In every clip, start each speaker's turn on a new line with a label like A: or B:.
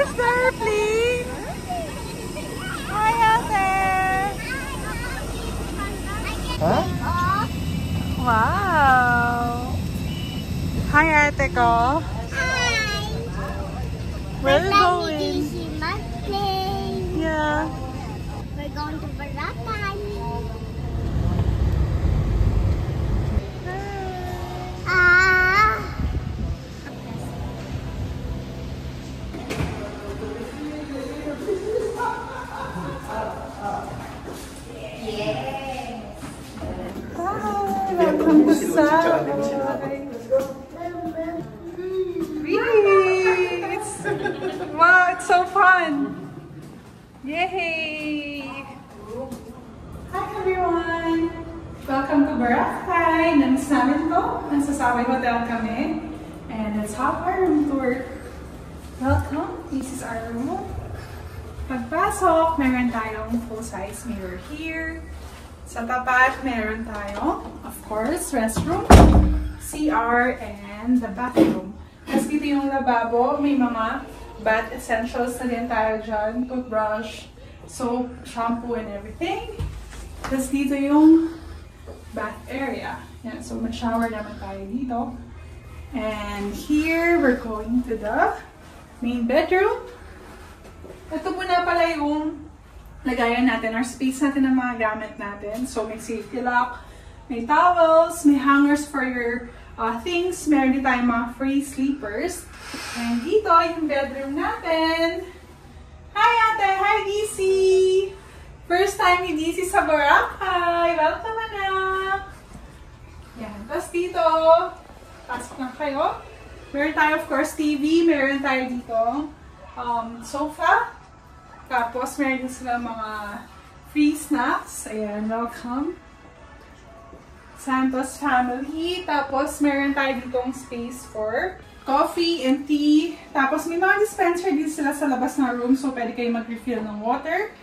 A: sister, please. Hi, ate.
B: Huh?
A: Wow. Hi, ate ko.
C: Hi.
A: Where are you going? Yeah.
C: We're going to Boracay.
A: Hi, welcome to Savoy. Wow, it's so fun! Yay! Hi everyone! Welcome to Boracay! Namiss namin to. Nasa Savoy Hotel kami. And let's have our room tour. Welcome! This is our room. Pagpasok, meron tayong full-size mirror here. Sa tapat, meron tayong, of course, restroom, CR, and the bathroom. Tapos dito yung lababo, may mga bath essentials na din tayo dyan. Toothbrush, soap, shampoo, and everything. Tapos dito yung bath area. Yan, so mag-shower naman tayo dito. And here, we're going to the main bedroom. Ito muna pala yung lagayan natin, our space natin ng mga gamit natin. So may safety lock, may towels, may hangers for your things. Meron din tayong mga free sleepers. And dito yung bedroom natin. Hi ate! Hi DC! First time ni DC sa Boracay! Welcome anak! Yan. Tapos dito, pasok na kayo. Meron tayo of course TV. Meron tayo dito sofa. Tapos, meron din sila mga free snacks. Ayan, welcome. Santos family. Tapos, meron tayo ditong space for coffee and tea. Tapos, may mga dispenser din sila sa labas ng room. So, pwede kayo mag-refill ng water.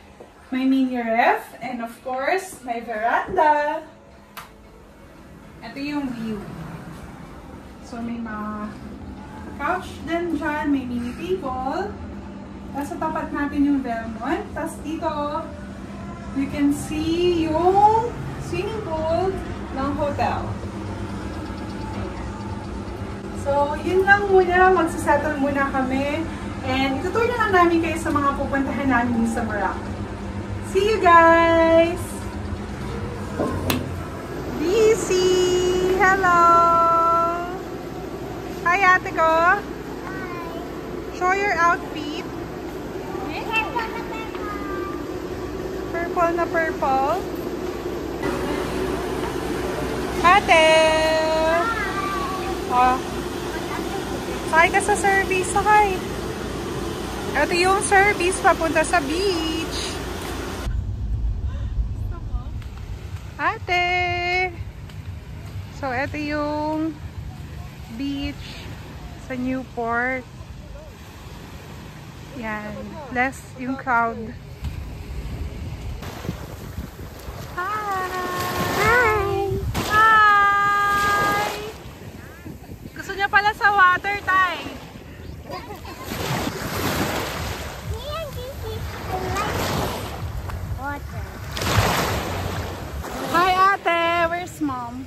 A: May mini ref. And of course, may veranda. Ito yung view. So, may mga couch din dyan. May mini table. Tapos sa tapat natin yung Belmont. Tapos dito, you can see yung swimming pool ng hotel. So, yun lang muna. Magsasettle muna kami. And itutur na lang namin kayo sa mga pupuntahan namin sa Boracay. See you guys! DC! Hello! Hi ate ko!
C: Hi.
A: Show your outfit. Purple na purple. Ate! Oh. Sakay ka sa service, sakay. Ito yung service papunta sa beach. Ate! So, ito yung beach sa Newport. Yan. Less yung crowd.
C: Hi.
A: Hi! Gusto niya pala sa water, Tay.
C: Water.
A: Hi, ate. Where's mom?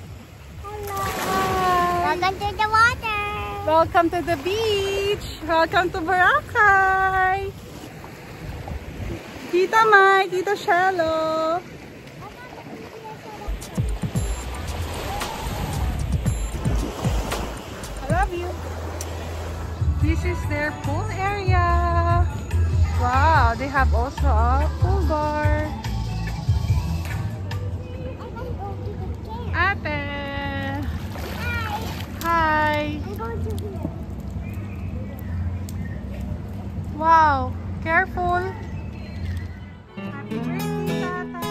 C: Hello.
A: Hi.
C: Welcome to the water.
A: Welcome to the beach. Welcome to Boracay. Tita Mai, Tita Shello. Love you. This is their pool area. Wow, they have also a pool bar. Ate. Hi.
C: I'm going to here.
A: Wow, careful. Happy birthday, Tata.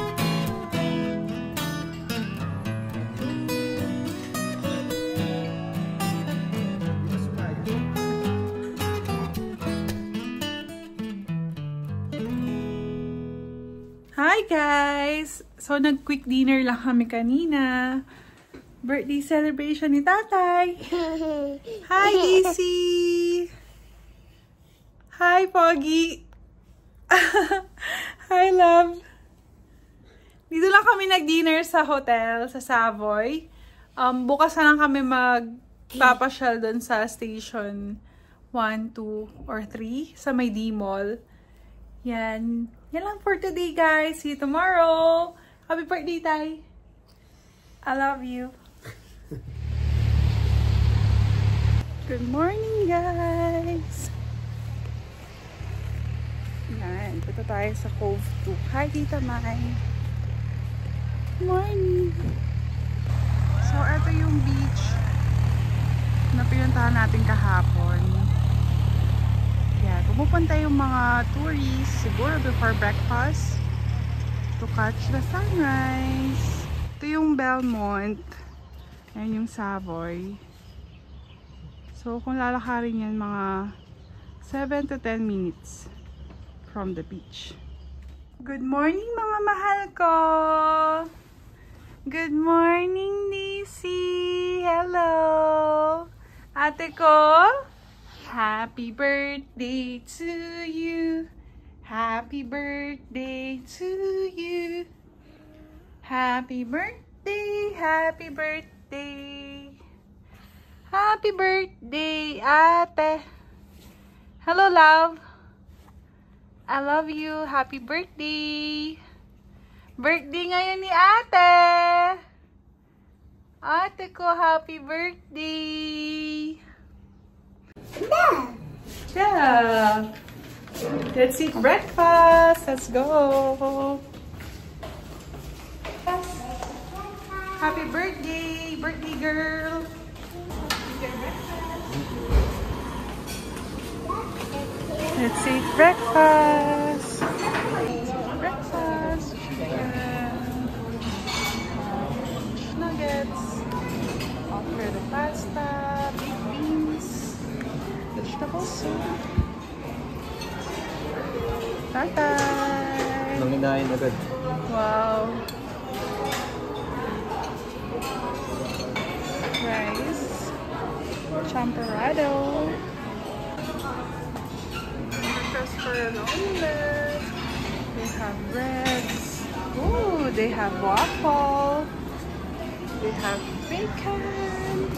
A: Hi guys! So nag-quick dinner lang kami kanina. Birthday celebration ni Tatay. Hi DC! Hi, Pogi! Hi, love! Dito lang kami nag-dinner sa hotel, sa Savoy. Bukas na lang kami magpapasyal doon sa station 1, 2, or 3 sa may D-Mall. Yan. Yan lang for today, guys. See you tomorrow. Happy birthday, Tay. I love you. Good morning, guys. Yan. Punta tayo sa Cove 2. Hi, Tita Mai. Morning. So, ito yung beach na pinuntahan natin kahapon. Yeah, pumupunta yung mga tourists siguro before breakfast to catch the sunrise. Ito yung Belmont. Ayan yung Savoy. So, kung lalakarin yan, mga 7 to 10 minutes from the beach. Good morning, mga mahal ko! Good morning, Nisi! Hello! Ate ko! Happy birthday to you! Happy birthday to you! Happy birthday! Happy birthday! Happy birthday, ate! Hello, love! I love you! Happy birthday! Birthday ngayon ni ate! Ate ko, happy birthday! Yeah! Let's eat breakfast! Let's go! Happy birthday! Birthday girl! Let's eat breakfast! Breakfast! Nuggets! Alfredo pasta, baked beans, vegetable soup. Tatay!
B: Nanginain agad.
A: Wow! Rice, champorado, breakfast for an omelette. They have breads. Ooh, they have waffle. They have bacon.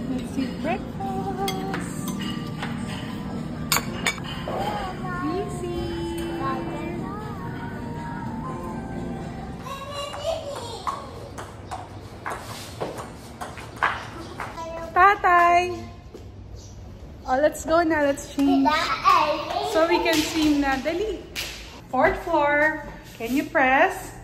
A: Let's eat breakfast. Easy. Tatay! Oh, let's go na. Let's change. So we can swim na. Dali. 4th floor. Can you press?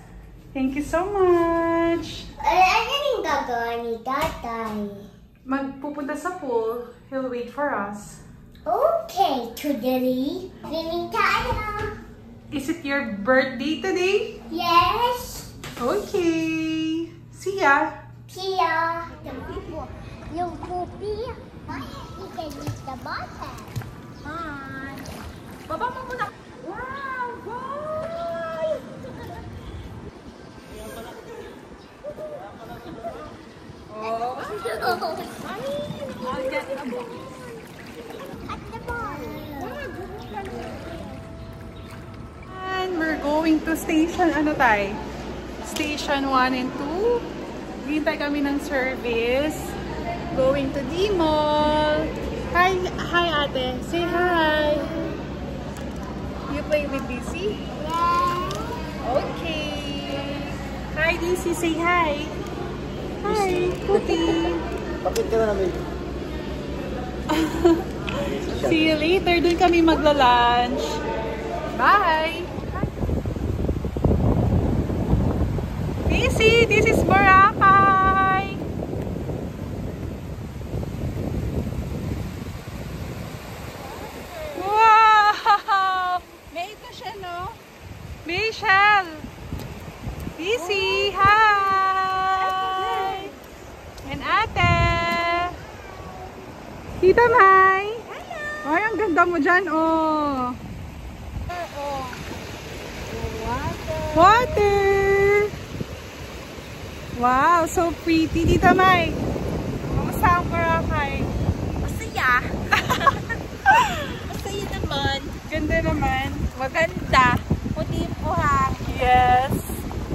A: Thank you so much.
C: Ano yung gagawa ni Tatay?
A: Magpupunta sa pool. He'll wait for us.
C: Okay, today, swimming tayo.
A: Is it your birthday today?
C: Yes.
A: Okay. See ya.
C: Pia. Yung puppy. You can use the bottom.
A: Hi. Baba mo muna. Wow, boy! Oh. I'll get a ball.
C: At the ball.
A: And we're going to station, ano tayo? Station 1 and 2. Hintay kami ng service. Going to D-Mall. Hi, ate. Say hi. You play with DC?
C: Yeah.
A: Okay. Hi, DC. Say hi. Hi, Cookie.
B: Bakit ka na namin?
A: See you later. Doon kami magla-lunch. Bye. DC, this is Boracay. Wow! May ito siya, no? Michelle! DC, hi! And ate! Tita Mai! Hello! Ay, ang ganda mo dyan, oh! Water! Wow, so pretty. Tita Mai, kamusta ang Boracay?
B: Masaya. Masaya naman.
A: Ganda naman.
B: Maganda. Puti yung buhang.
A: Yes.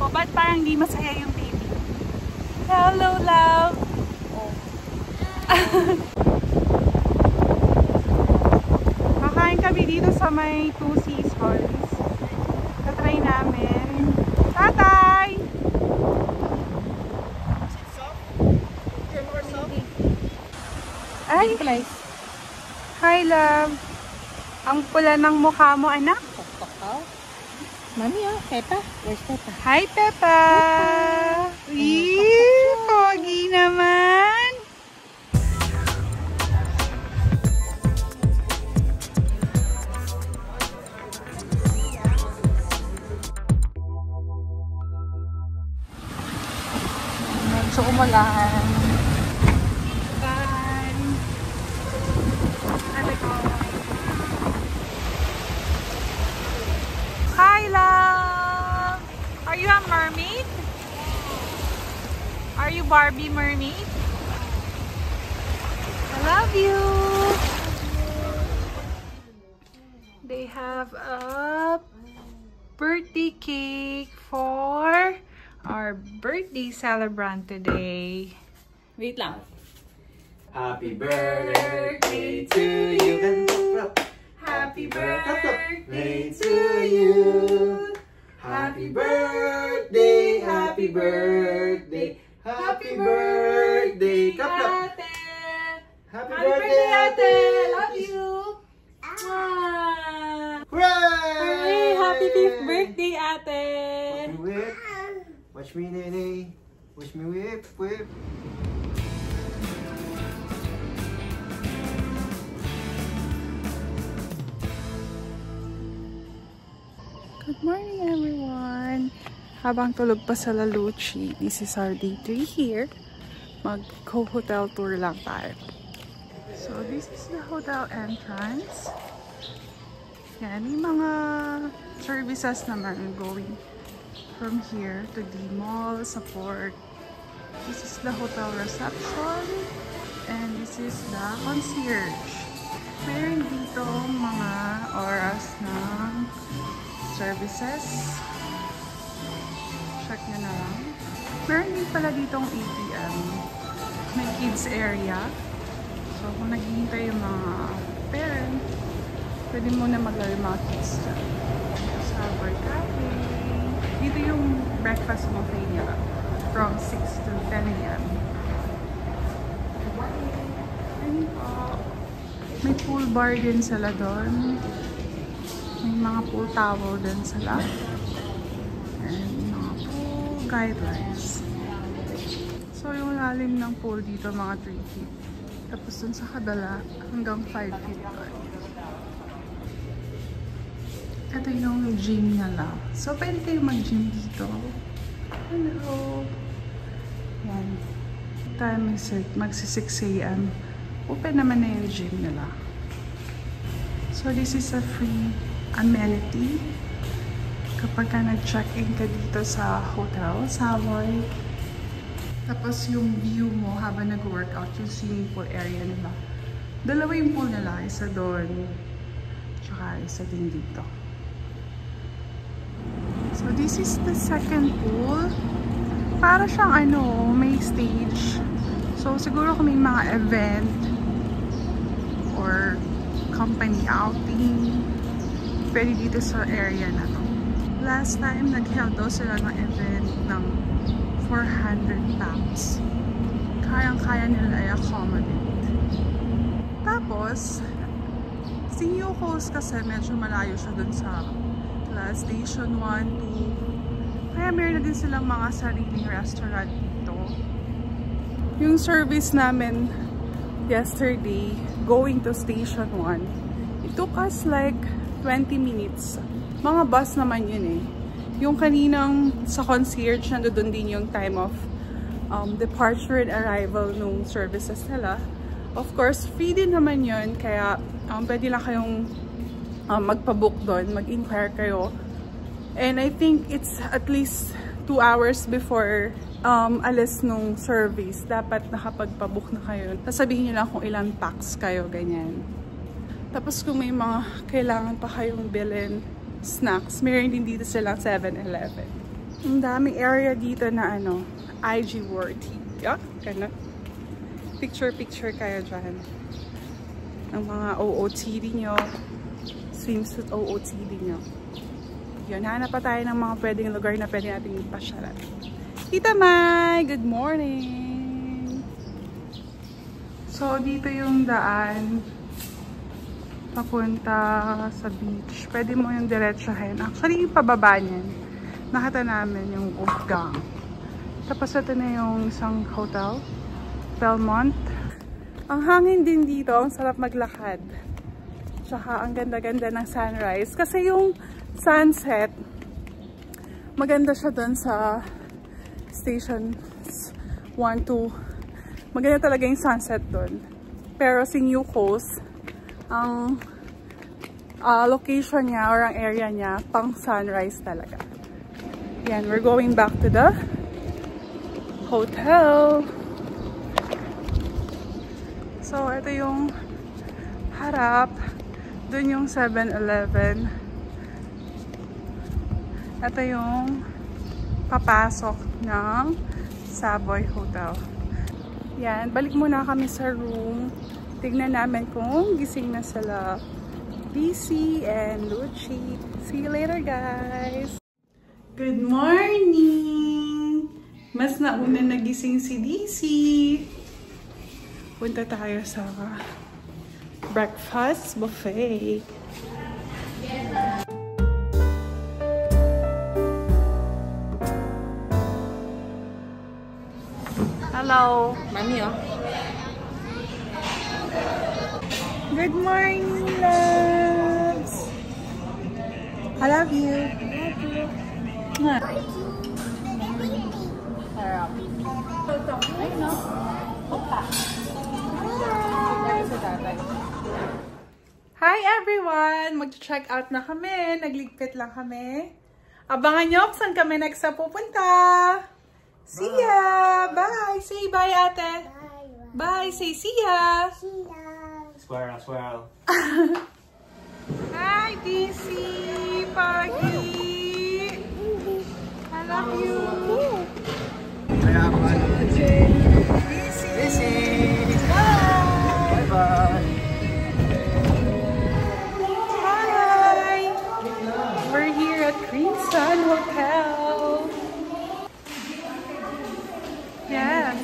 A: O, ba't parang di masaya yung baby? Hello, love.
B: Oh.
A: Kakain kami dito sa may Two Seasons. Tatry namin. Tatay! Ay! Hi, love. Ang pula ng mukha mo, anak.
B: Mami, oh, Peppa. Where's Peppa?
A: Hi, Peppa! Eee, pogi naman! Medyo umulan. Bye! Hi, love! Are you a mermaid? Are you Barbie mermaid? I love you! They have a birthday cake for our birthday celebrant today.
B: Wait lang.
D: Happy birthday to you.
A: Happy
D: birthday to you. Happy birthday, happy birthday, happy birthday,
A: Ate!
D: Happy
A: Happy birthday, Ate! Love
D: you.
A: you! Ah!
D: Hooray!
A: Hey, happy 5th birthday, Ate!
D: Whip. Watch me, Nene. Watch me whip, whip.
A: Good morning, everyone! Habang tulog pa sa Laluchi, this is our day 3 here. Mag-hotel tour lang tayo. So, this is the hotel entrance. Yan, may mga services naman going from here to the mall, support. This is the hotel reception. And this is the concierge. Meron dito mga oras ng services. Check nyo na lang. Meron din pala ditong ATM. May kids area. So, kung naghihintay yung mga parent, pwede muna maglaro yung mga kids dyan. Dito sa Bird Cafe. Dito yung breakfast buffet nila. From 6 to 10 a.m. May pool bar din sila doon. May mga pool towel din sila. And mga pool guidelines. So yung lalim ng pool dito mga 3 feet. Tapos dun sa kabila hanggang 5 feet doon. Ito yung gym nila. So pwede kayo mag-gym dito. Hello! Yan. Time is magsi 6 a.m. Open naman na yung gym nila. So this is a free amenity kapag ka nag-check-in ka dito sa hotel, Savoy. Tapos yung view mo habang nag-workout, yung swimming pool area nila. Dalawa yung pool nila, isa doon, tsaka isa din dito. So this is the second pool. Para siyang may stage. So siguro kung may mga event or company outing, pwede dito sa area na to. Last time, nag-held daw sila ng event ng 400 pounds. Kayang-kaya nila i-accommodate. Tapos, si New Coast kasi medyo malayo siya dun sa Station 1, 2. Kaya meron na din silang mga sariling restaurant dito. Yung service namin yesterday, going to Station 1, it took us like 20 minutes. Mga bus naman yun eh. Yung kaninang sa concierge, nandoon din yung time of departure and arrival nung services nila. Of course, free din naman yun. Kaya pwede lang kayong magpabook doon, mag-inquire kayo. And I think it's at least 2 hours before alis nung service, dapat nakapagpabook na kayo. Sasabihin nyo lang kung ilang packs kayo, ganyan. Tapos kung may mga kailangan pa kayong bilhin, snacks, meron din dito silang 7-Eleven. Ang daming area dito na IG worthy. Yeah, ganun. Picture kayo dyan. Ang mga OOTD nyo, swimsuit OOTD nyo. Yun, hanap pa tayo ng mga pwedeng lugar na pwede natin pasyalan. Tita Mai, good morning! So, dito yung daan papunta sa beach. Pwede mo yung diretsahin. Actually, yung pababa niyan, nakita namin yung Ufgang. Tapos ito na yung isang hotel, Belmont. Ang hangin din dito, ang sarap maglakad. Tsaka ang ganda-ganda ng sunrise. Kasi yung sunset, maganda siya dun sa station 1, 2. Maganda talaga yung sunset dun. Pero si New Coast, ang location niya or ang area niya, pang sunrise talaga. Yan, we're going back to the hotel. So, ito yung harap. Dun yung 7-Eleven. Ito yung papasok ng Savoy Hotel. Yan, balik muna kami sa room. Tignan namin kung gising na sila DC and Luchi. See you later, guys! Good morning! Mas nauna nagising si DC. Punta tayo sa breakfast buffet. Hello.
B: Mami, oh.
A: Good morning, loves. I love you.
B: Sarap. Ay, no? Opa.
A: Hi everyone! Mag-check out na kami. Nagligpit lang kami. Abangan nyo kung saan kami next sa pupunta. See ya! Bye! Say bye, ate! Bye! Say see ya!
D: Squirrel, squirrel.
A: Hi, DC! Pagi! I love you!
D: Kaya ako
A: DC!
D: Bye-bye!
A: Hi! We're here at Green Sun Hotel. Yes.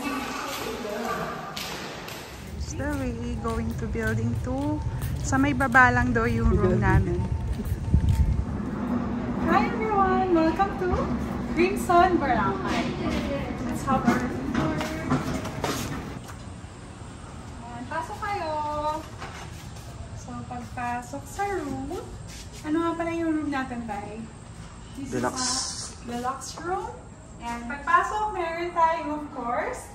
A: So we're going to building 2. Sa may baba lang daw yung room namin. Hi everyone! Welcome to Green Sun Boracay. Let's have our tour. Ayan, pasok kayo. So pagpasok sa room, ano nga pala yung room natin, Tay? This
D: Deluxe.
A: is a deluxe room. And pagpasok, meron tayo, of course,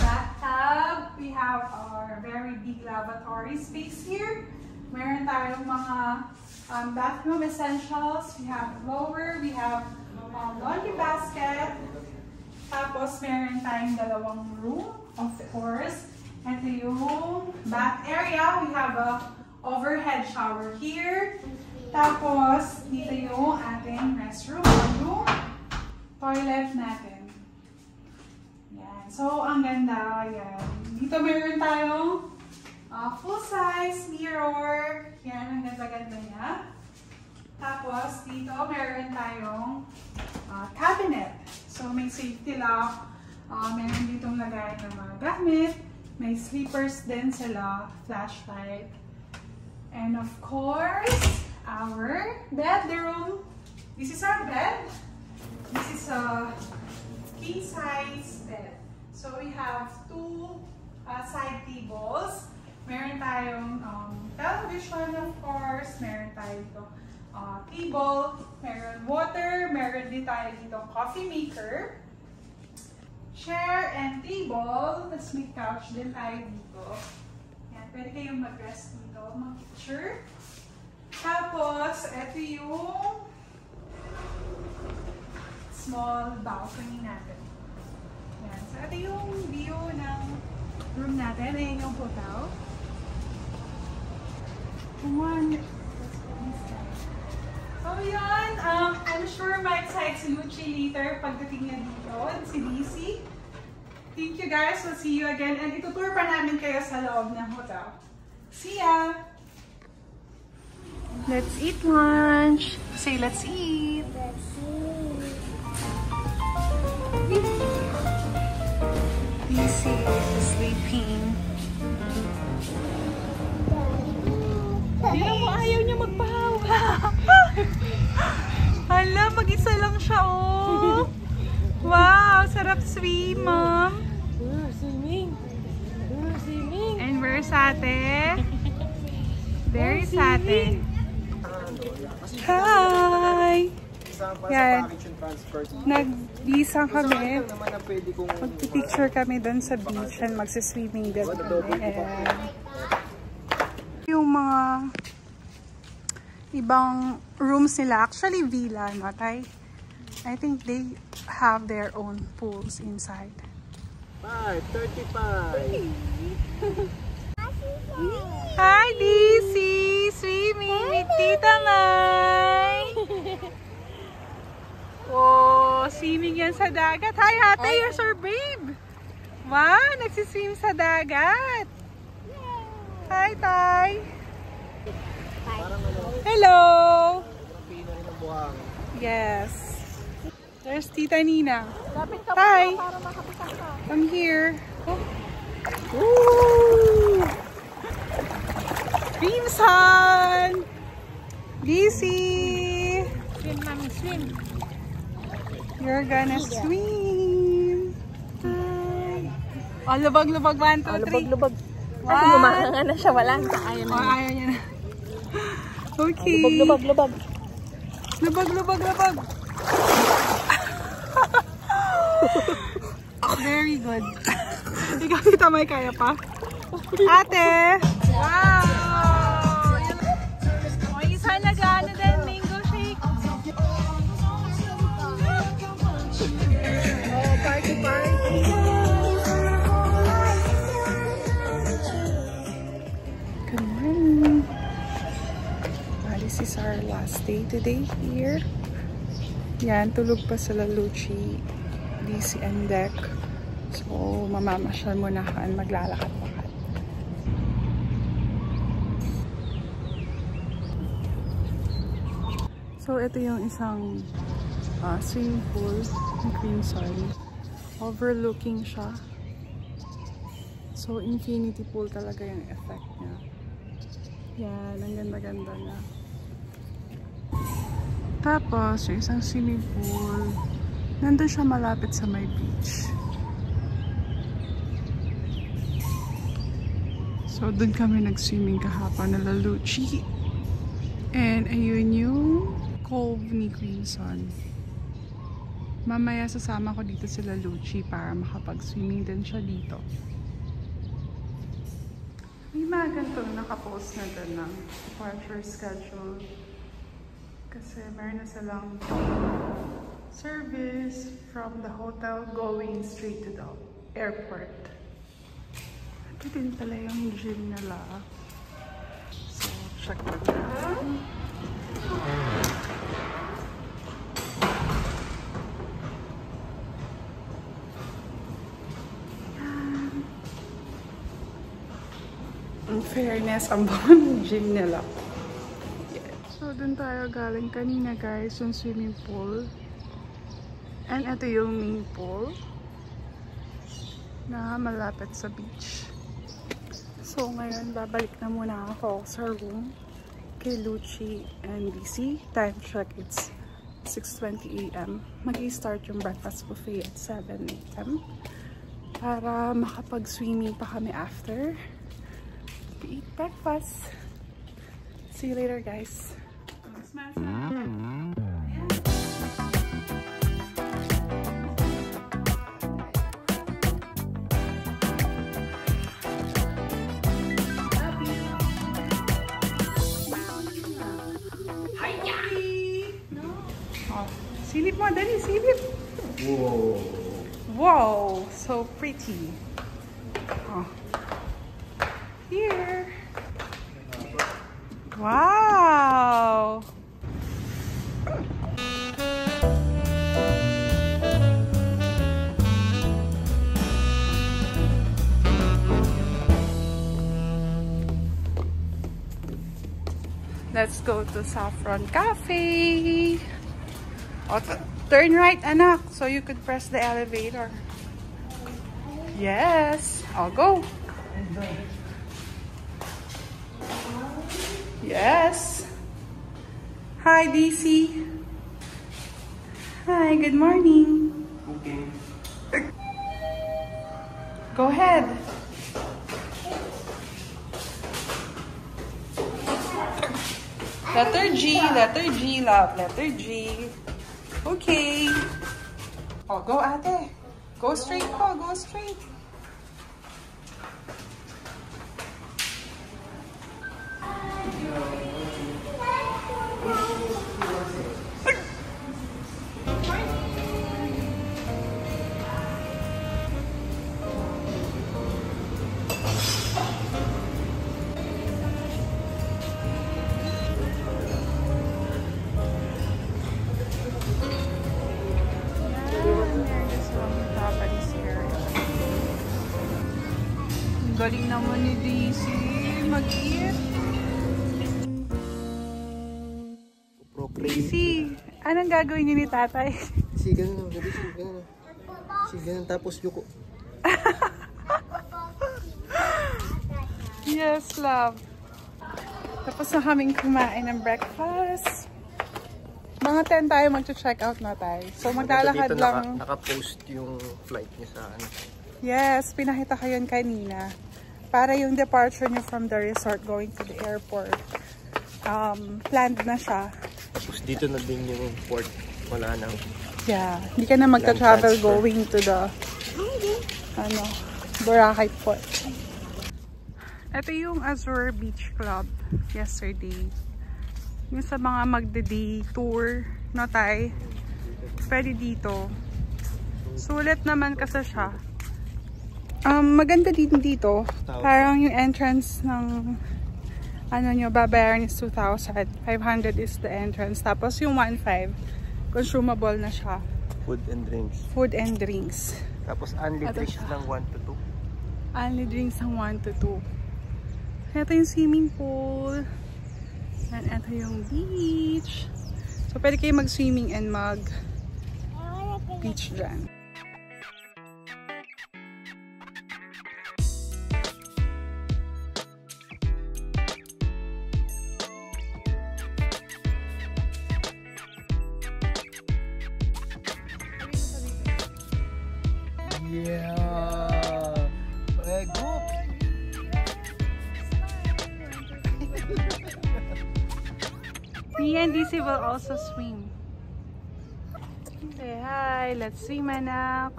A: bathtub. We have our very big lavatory space here. Meron tayong mga bathroom essentials. We have blower, we have laundry basket. Tapos meron tayong dalawang room, of course. Ito yung bath area. We have a overhead shower here. Tapos dito yung ating restroom, yung toilet natin. Yan. So, ang ganda. Yan. Dito meron tayong full-size mirror. Yan, ang ganda-ganda niya. Tapos, dito meron tayong cabinet. So, may safety lock. Meron ditong lagay ng mga gamit. May sleepers din sila. Flashlight. And of course, our bedroom. This is our bed. This is a king-size bed. So, we have 2 side tables. Meron tayong television, of course. Meron tayo dito table. Meron water. Meron din tayo dito coffee maker. Chair and table. Tapos may couch din tayo dito. Yan, pwede kayong mag-rest dito, mag-picture. Tapos, ito yung small balcony natin. Yan. So, ito yung view ng room natin. Ayan yung hotel. So, yun. I'm sure ma-excite si Lucci later pagdating niya dito. Si DC. Thank you guys. We'll see you again. And itutour pa namin kayo sa loob ng hotel. See ya! Let's eat lunch. Say, let's eat. DC is sleeping. Tingnan mo, ayaw niya magpahawa. Hala, mag-isa lang siya, oh. Wow, sarap swim, mom.
B: Swimming. Swimming.
A: And where's ate? There's ate. Hi! Yan. Nag-visa kami. Mag-picture kami doon sa beach and magsiswimming din kami. And yung mga ibang rooms nila, actually villa, no, Tay? I think they have their own pools inside.
D: 5:35.
A: Hi, DC! Swimming with Tita Mai! Oh, swimming yan sa dagat. Hi, ate! You're so brave! Wow! Nagsiswim sa dagat! Hi, Tay! Hello! Yes! There's Tita Nina. Tay! Come here. Woo! Crimson! DC!
B: Swim, mommy, swim.
A: You're gonna swim! Oh, lubag-lubag. 1, 2, 3.
B: Lubag-lubag.
A: Wow.
B: Bumakanga na siya. Wala. Ayaw na.
A: Oh, ayaw niya na. Okay.
B: Lubag-lubag.
A: Lubag-lubag. Very good. Ikaw, Tita Mai, kaya pa? Ate! Wow! O, isa nag-ano din, mango shake. Oh, party! Good morning. This is our last day today here. Yan, tulog pa sila Lucci, DC and Deck. So, mamamasyal muna kaan, maglalakad-lakad. So, ito yung isang swimming pool ng Crimson. Overlooking siya. So, infinity pool talaga yung effect niya. Yan, ang ganda-ganda niya. Tapos, yung isang swimming pool, nandun siya malapit sa may beach. So, dun kami nag-swimming kahapon na Lucci. And, ayun yung cove ni Crimson. Mamaya sasama ko dito sila Lucci para makapag-swimming din siya dito. May mga ganitong nakapost na doon ng departure schedule. Kasi meron na silang service from the hotel going straight to the airport. Ito din pala yung gym nila. So, check mo na. In fairness, ang bawang ng gym nila. So, dun tayo galing kanina guys, yung swimming pool. And ito yung main pool na malapit sa beach. So, ngayon, babalik na muna ako sa room kay Lucci and DC. Time check, it's 6:20 AM. Mag-i-start yung breakfast buffet at 7 AM. Para makapag-swimming pa kami after. Eat breakfast. See you later, guys. Silip mo, dali, silip.
D: Whoa.
A: Whoa, so pretty. Oh. Here. Wow. Let's go to Saffron Cafe. Okay. Turn right, anak, so you could press the elevator. Yes. I'll go. Yes. Hi, DC. Hi, good morning.
D: Okay.
A: Go ahead. Letter G, love. Letter G. Okay. Oh, go, ate. Go straight po, go straight. Galing naman ni DC mag-eat. DC, anong gagawin niyo ni tatay?
D: Sigan na, sigan tapos yuko.
A: Yes, love. Tapos na kaming kumain ng breakfast. Mga 10 tayo mag-check out na tayo. So maglalakad lang.
D: Naka-post yung flight niya sa ano.
A: Yes, pinakita ko yun kanina. Para yung departure nyo from the resort going to the airport. Planned na siya.
D: Tapos dito na din yung port. Wala nang.
A: Yeah, hindi ka na magka-travel going to the Boracay Port. Ito yung Azure Beach Club yesterday. Yung sa mga magde-day tour, no tay? Pwede dito. Sulit naman kasi siya. Maganda din dito. Parang yung entrance ng nyo, babayaran is 2,000. 500 is the entrance. Tapos yung 1,500, consumable na siya.
D: Food and drinks.
A: Food and drinks.
D: Tapos only drinks ng 1 to 2.
A: Only drinks ng 1 to 2. Ito yung swimming pool. And ito yung beach. So pwede kayo mag-swimming and mag-beach dyan.
D: Yeah! Prego!
A: Me and DC will also swim. Say hi, let's swim, anak.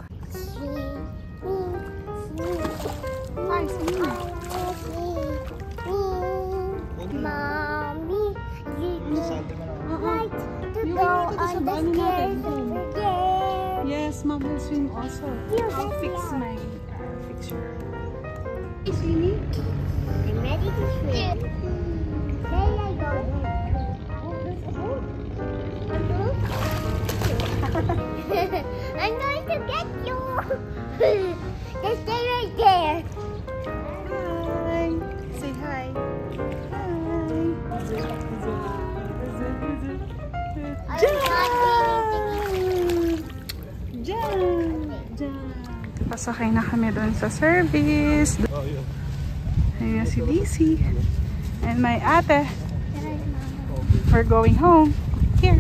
A: Hi, swim.
C: Mommy, you like to
A: You
C: go
A: want to
C: on the
A: ano natin?
C: stairs again.
A: Yes, Mom will swim also.
C: You
A: I'll
C: bet
A: fix
C: you
A: my fixture. Hey, swimming?
C: I'm ready to swim. There I go. Oh, there's a boat. A boat? I'm going to get you. Just stay right there.
A: Hi. Say hi. Pasakay na kami doon sa service. Ayan si DC. And my ate. We're going home. Here.